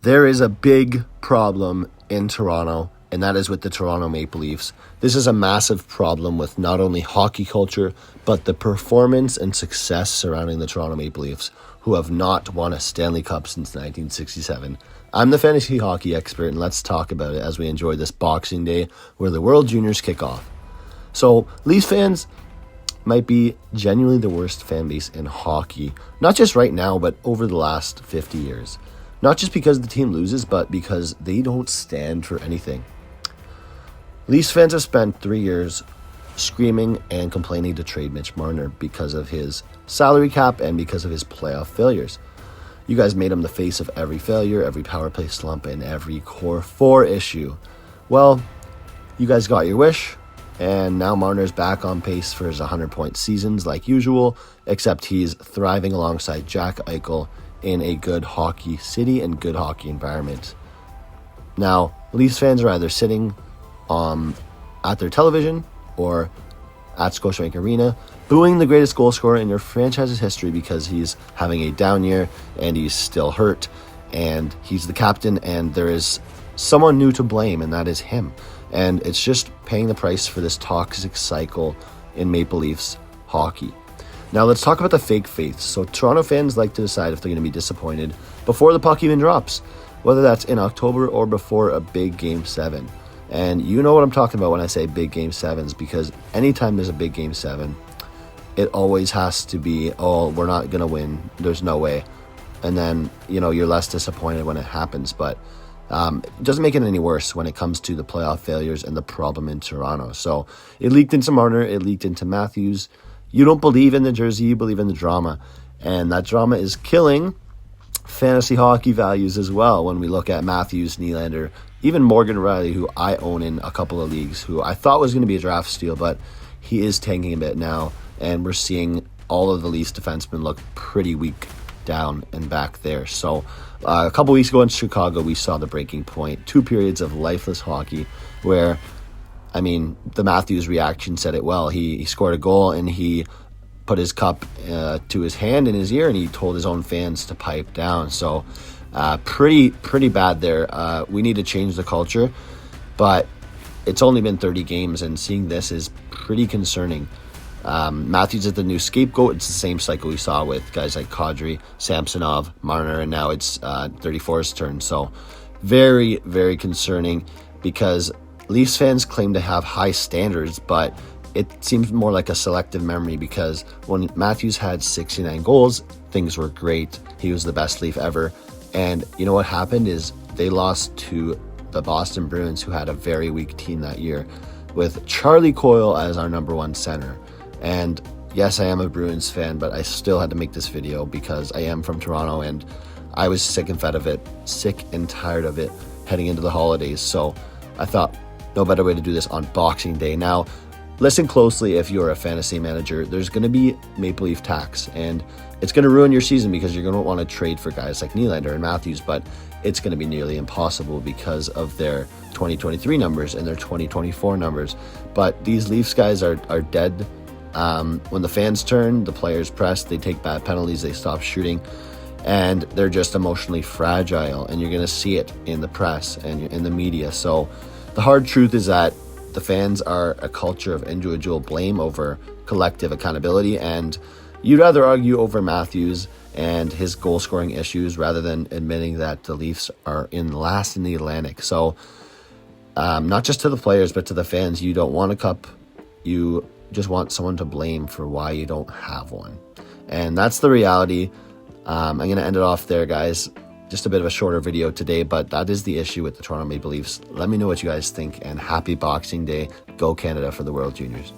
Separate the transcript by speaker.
Speaker 1: There is a big problem in Toronto, and that is with the Toronto Maple Leafs. This is a massive problem with not only hockey culture, but the performance and success surrounding the Toronto Maple Leafs, who have not won a Stanley Cup since 1967. I'm the fantasy hockey expert, and let's talk about it as we enjoy this Boxing Day where the World Juniors kick off. So, Leafs fans might be genuinely the worst fan base in hockey, not just right now, but over the last 50 years. Not just because the team loses, but because they don't stand for anything. Leafs fans have spent 3 years screaming and complaining to trade Mitch Marner because of his salary cap and because of his playoff failures. You guys made him the face of every failure, every power play slump, and every core 4 issue. Well, you guys got your wish, and now Marner's back on pace for his 100-point seasons like usual, except he's thriving alongside Jack Eichel in a good hockey city and good hockey environment. Now, Leafs fans are either sitting at their television or at Scotiabank Arena booing the greatest goal scorer in your franchise's history because he's having a down year and he's still hurt and he's the captain and there is someone new to blame, and that is him. And it's just paying the price for this toxic cycle in Maple Leafs hockey. Now let's talk about the fake faiths. So Toronto fans like to decide if they're going to be disappointed before the puck even drops, whether that's in October or before a big Game 7. And you know what I'm talking about when I say big Game 7s, because anytime there's a big Game 7, it always has to be, oh, we're not going to win. There's no way. And then, you're less disappointed when it happens. But it doesn't make it any worse when it comes to the playoff failures and the problem in Toronto. So it leaked into Marner. It leaked into Matthews. You don't believe in the jersey, you believe in the drama. And that drama is killing fantasy hockey values as well when we look at Matthews, Nylander, even Morgan Rielly, who I own in a couple of leagues, who I thought was going to be a draft steal, but he is tanking a bit now. And we're seeing all of the Leafs defensemen look pretty weak down and back there. So a couple weeks ago in Chicago, we saw the breaking point. 2 periods of lifeless hockey where the Matthews reaction said it well. He scored a goal and he put his cup to his hand in his ear and he told his own fans to pipe down. So pretty bad there. We need to change the culture, but it's only been 30 games and seeing this is pretty concerning. Matthews is the new scapegoat. It's the same cycle we saw with guys like Kadri, Samsonov, Marner, and now it's 34's turn. So very, very concerning because Leafs fans claim to have high standards, but it seems more like a selective memory because when Matthews had 69 goals, things were great. He was the best Leaf ever. And you know what happened is they lost to the Boston Bruins, who had a very weak team that year, with Charlie Coyle as our number 1 center. And yes, I am a Bruins fan, but I still had to make this video because I am from Toronto and I was sick and tired of it heading into the holidays. So I thought, no better way to do this on Boxing Day. Now, listen closely if you're a fantasy manager. There's going to be Maple Leaf tax, and it's going to ruin your season because you're going to want to trade for guys like Nylander and Matthews, but it's going to be nearly impossible because of their 2023 numbers and their 2024 numbers. But these Leafs guys are dead. When the fans turn, the players press, they take bad penalties, they stop shooting, and they're just emotionally fragile, and you're going to see it in the press and in the media. So the hard truth is that the fans are a culture of individual blame over collective accountability, and you'd rather argue over Matthews and his goal-scoring issues rather than admitting that the Leafs are in last in the Atlantic. So not just to the players, but to the fans, you don't want a cup. You just want someone to blame for why you don't have one. And that's the reality. I'm going to end it off there, guys. Just a bit of a shorter video today, but that is the issue with the Toronto Maple Leafs. Let me know what you guys think, and happy Boxing Day. Go Canada for the World Juniors.